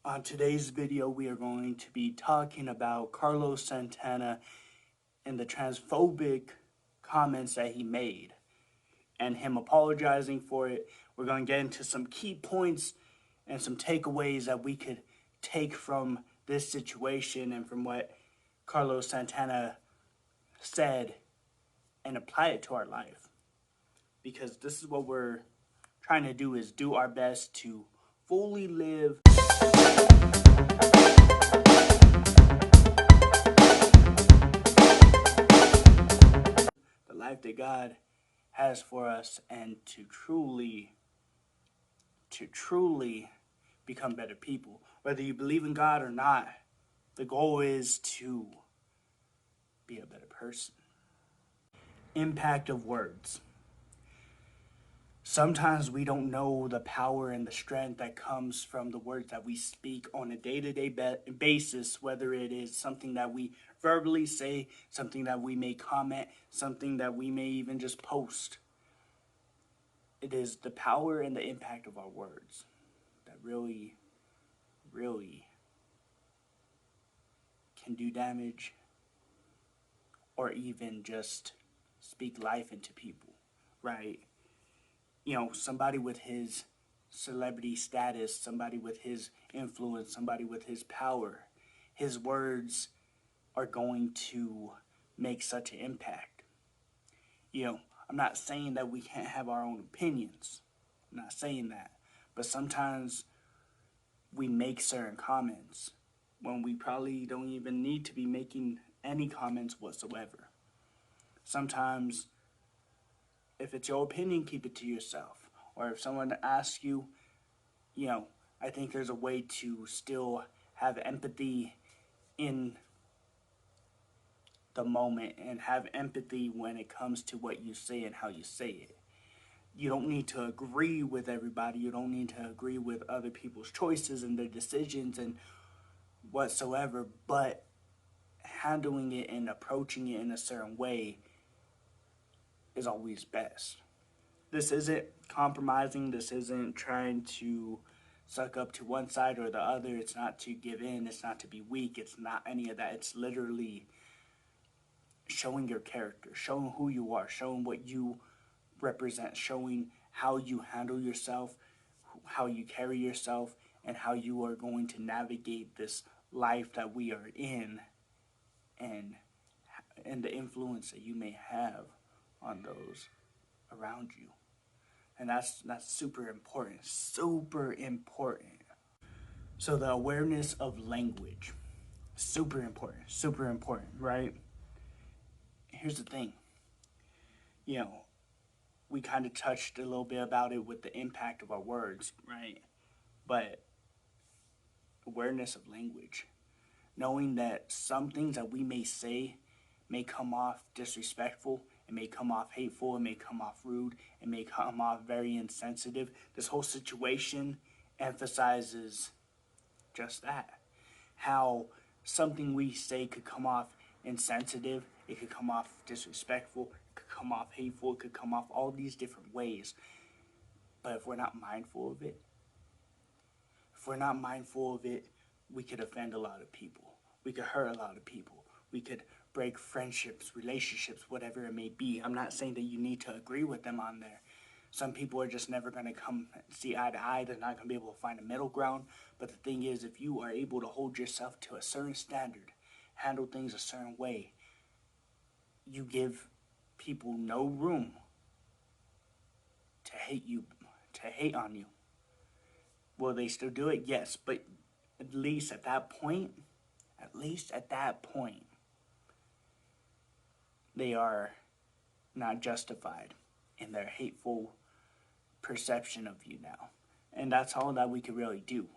On today's video, we are going to be talking about Carlos Santana and the transphobic comments that he made and him apologizing for it. We're going to get into some key points and some takeaways that we could take from this situation and from what Carlos Santana said and apply it to our life. Because this is what we're trying to do, is do our best to fully live the life that God has for us, and to truly become better people. Whether you believe in God or not, the goal is to be a better person. Impact of words. Sometimes we don't know the power and the strength that comes from the words that we speak on a day-to-day basis, whether it is something that we verbally say, something that we may comment, something that we may even just post. It is the power and the impact of our words that really can do damage, or even just speak life into people, right? You know, somebody with his celebrity status, somebody with his influence, somebody with his power, his words are going to make such an impact. You know, I'm not saying that we can't have our own opinions. I'm not saying that. But sometimes we make certain comments when we probably don't even need to be making any comments whatsoever. Sometimes, if it's your opinion, keep it to yourself. Or if someone asks you, I think there's a way to still have empathy in the moment and have empathy when it comes to what you say and how you say it. You don't need to agree with everybody. You don't need to agree with other people's choices and their decisions and whatsoever, but handling it and approaching it in a certain way is always best. This isn't compromising. This isn't trying to suck up to one side or the other. It's not to give in. It's not to be weak. It's not any of that. It's literally showing your character, showing who you are, showing what you represent, showing how you handle yourself, how you carry yourself, and how you are going to navigate this life that we are in, and the influence that you may have on those around you. And that's super important, super important. So the awareness of language, super important, right? Here's the thing, we kind of touched a little bit about it with the impact of our words, right? But awareness of language, knowing that some things that we may say may come off disrespectful, it may come off hateful, it may come off rude, it may come off very insensitive. This whole situation emphasizes just that. How something we say could come off insensitive, it could come off disrespectful, it could come off hateful, it could come off all these different ways. But if we're not mindful of it, we could offend a lot of people. We could hurt a lot of people. We could break friendships, relationships, whatever it may be. I'm not saying that you need to agree with them on there. Some people are just never going to come see eye to eye. They're not going to be able to find a middle ground. But the thing is, if you are able to hold yourself to a certain standard, handle things a certain way, you give people no room to hate on you. Will they still do it? Yes, but at least at that point, they are not justified in their hateful perception of you now. And that's all that we can really do.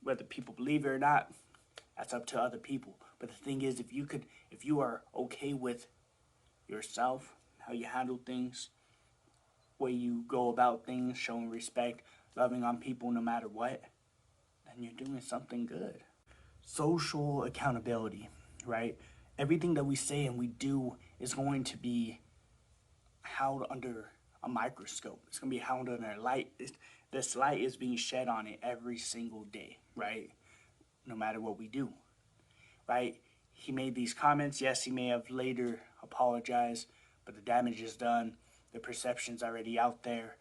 Whether people believe it or not, that's up to other people. But the thing is, if you are okay with yourself, how you handle things, way you go about things, showing respect, loving on people no matter what, then you're doing something good. Social accountability, right? Everything that we say and we do is going to be held under a microscope. It's going to be held under a light. This light is being shed on it every single day, right? no matter what we do, right? He made these comments. Yes, he may have later apologized, but the damage is done. The perception's already out there.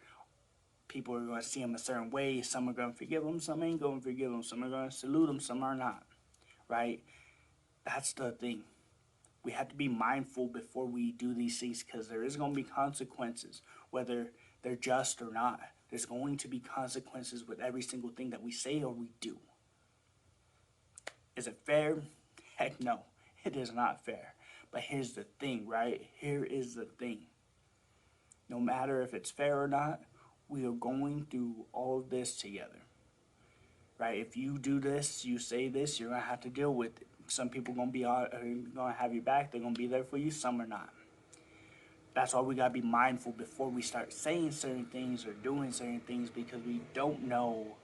People are going to see him a certain way. Some are going to forgive him. Some ain't going to forgive him. Some are going to salute him. Some are not, right? That's the thing. We have to be mindful before we do these things, because there is going to be consequences, whether they're just or not. There's going to be consequences with every single thing that we say or we do. Is it fair? Heck no, it is not fair. But here's the thing, right? Here is the thing. No matter if it's fair or not, we are going through all of this together, right? If you do this, you say this, you're going to have to deal with it. Some people are going to have your back. They're going to be there for you. Some are not. That's why we got to be mindful before we start saying certain things or doing certain things, because we don't know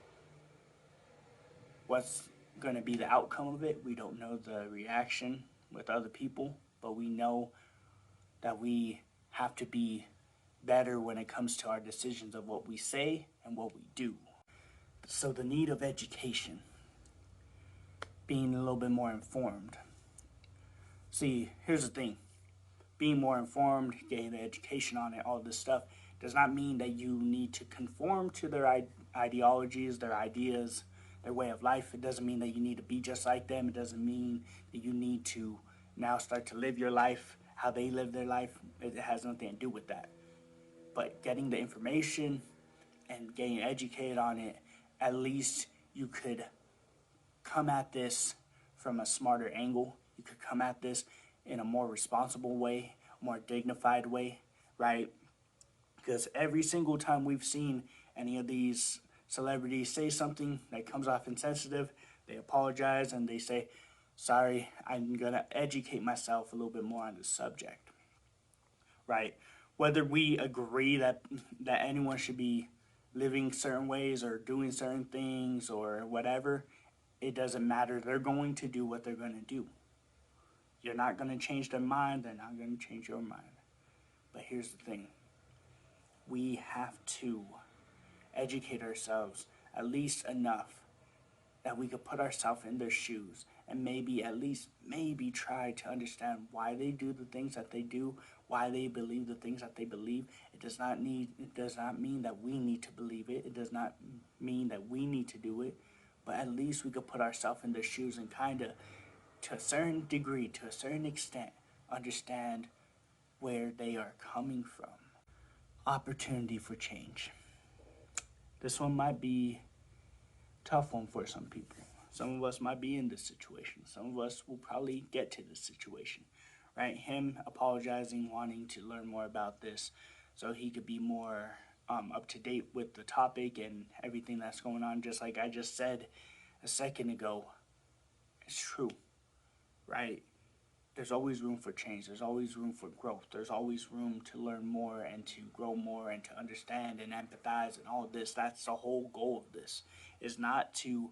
what's going to be the outcome of it. We don't know the reaction with other people, but we know that we have to be better when it comes to our decisions of what we say and what we do. So the need of education, being a little bit more informed. See, here's the thing. Being more informed, getting the education on it, all this stuff, does not mean that you need to conform to their ideologies, their ideas, their way of life. It doesn't mean that you need to be just like them. It doesn't mean that you need to now start to live your life how they live their life. It has nothing to do with that. But getting the information and getting educated on it, at least you could come at this from a smarter angle. You could come at this in a more responsible way, more dignified way, right? Because every single time we've seen any of these celebrities say something that comes off insensitive, they apologize and they say, sorry, I'm going to educate myself a little bit more on the subject, right? Whether we agree that anyone should be living certain ways or doing certain things or whatever, it doesn't matter. They're going to do what they're going to do. You're not going to change their mind. They're not going to change your mind. But here's the thing. We have to educate ourselves at least enough that we could put ourselves in their shoes and maybe at least try to understand why they do the things that they do, why they believe the things that they believe. It does not mean that we need to believe it. It does not mean that we need to do it, but at least we could put ourselves in their shoes and kind of, to a certain degree, to a certain extent, understand where they are coming from. Opportunity for change. This one might be a tough one for some people. Some of us might be in this situation. Some of us will probably get to this situation, right? Him apologizing, wanting to learn more about this so he could be more up to date with the topic and everything that's going on. Just like I just said a second ago, it's true, right? There's always room for change. There's always room for growth. There's always room to learn more and to grow more and to understand and empathize and all of this. That's the whole goal of this, is not to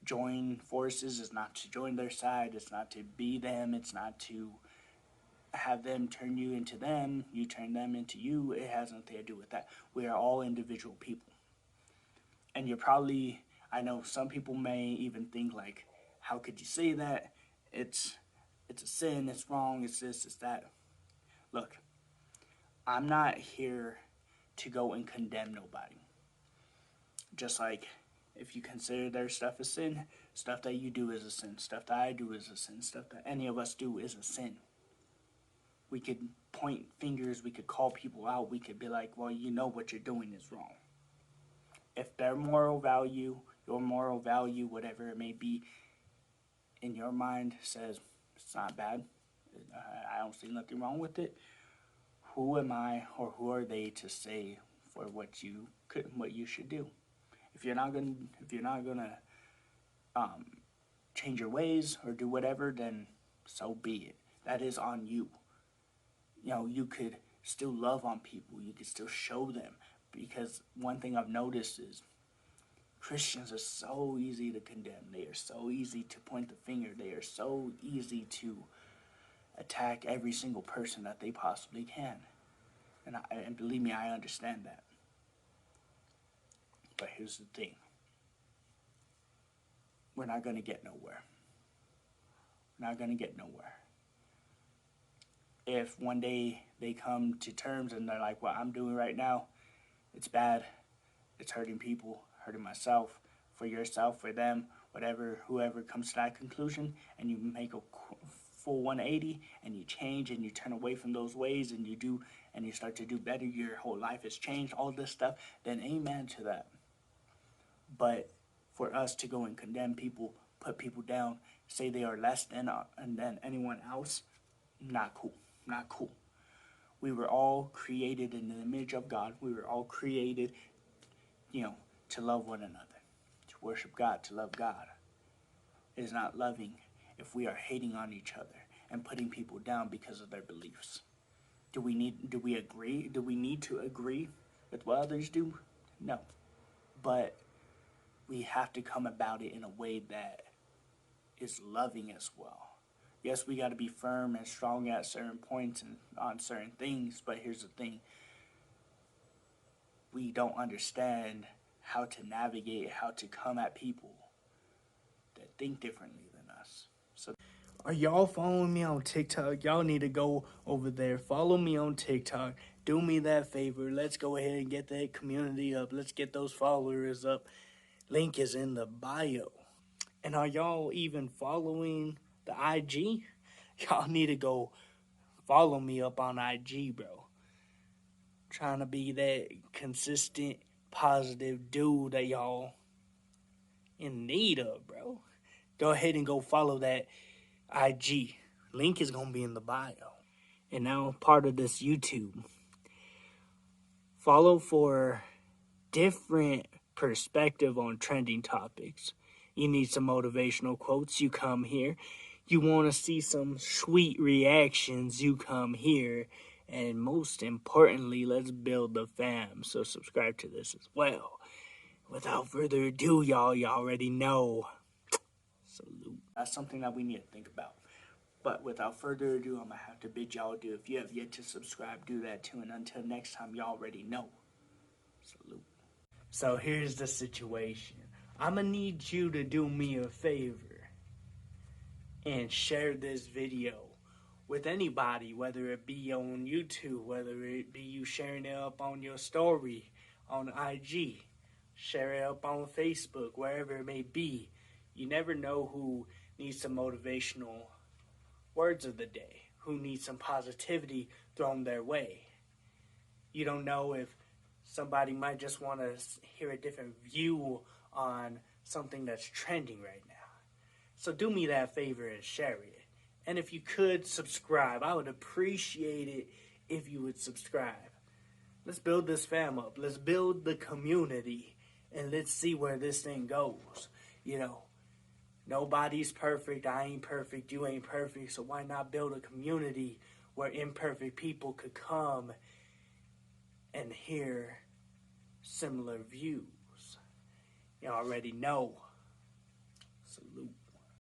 join forces, is not to join their side, it's not to be them, it's not to have them turn you into them, you turn them into you. It has nothing to do with that. We are all individual people. And you're probably, I know some people may even think like, how could you say that? It's a sin, it's wrong, it's this, it's that. Look, I'm not here to go and condemn nobody. Just like if you consider their stuff a sin, stuff that you do is a sin, stuff that I do is a sin, stuff that any of us do is a sin. We could point fingers, we could call people out, we could be like, well, you know what you're doing is wrong. If their moral value, your moral value, whatever it may be, in your mind says it's not bad, I don't see nothing wrong with it, who am I or who are they to say for what you should do? If you're not gonna change your ways or do whatever, then so be it. That is on you. You know, you could still love on people. You could still show them, because one thing I've noticed is Christians are so easy to condemn. They are so easy to point the finger. They are so easy to attack every single person that they possibly can. And believe me, I understand that. But here's the thing. we're not going to get nowhere. We're not going to get nowhere. If one day they come to terms and they're like, what I'm doing right now, it's bad, it's hurting people, hurting myself, for yourself, for them, whatever, whoever comes to that conclusion, and you make a full 180 and you change and you turn away from those ways and you do and you start to do better, your whole life has changed, all this stuff, then amen to that. But for us to go and condemn people, put people down, say they are less than anyone else, not cool. Not cool. We were all created in the image of God. We were all created, to love one another, to worship God, to love God. It is not loving if we are hating on each other and putting people down because of their beliefs. Do we agree? Do we need to agree with what others do? No. But we have to come about it in a way that is loving as well. Yes, we got to be firm and strong at certain points and on certain things, but here's the thing. We don't understand how to navigate, how to come at people that think differently than us. So, are y'all following me on TikTok? Y'all need to go over there. Follow me on TikTok. Do me that favor. Let's go ahead and get that community up. Let's get those followers up. Link is in the bio. And are y'all even following the IG? Y'all need to go follow me up on IG, bro. Trying to be that consistent, positive dude that y'all in need of, bro. Go ahead and go follow that IG. Link is going to be in the bio. And now part of this YouTube. Follow for different perspective on trending topics. You need some motivational quotes, you come here. You want to see some sweet reactions, you come here. And most importantly, let's build the fam. So subscribe to this as well. Without further ado, y'all, you already know. Salute. That's something that we need to think about. But without further ado, I'm going to have to bid y'all adieu. If you have yet to subscribe, do that too. And until next time, y'all already know. Salute. So here's the situation. I'm going to need you to do me a favor and share this video with anybody, whether it be on YouTube, whether it be you sharing it up on your story, on IG, share it up on Facebook, wherever it may be. You never know who needs some motivational words of the day, who needs some positivity thrown their way. You don't know if somebody might just want to hear a different view on something that's trending right now. So do me that favor and share it. And if you could subscribe, I would appreciate it if you would subscribe. Let's build this fam up. Let's build the community. And let's see where this thing goes. Nobody's perfect. I ain't perfect. You ain't perfect. So why not build a community where imperfect people could come and hear similar views? You already know. Salute.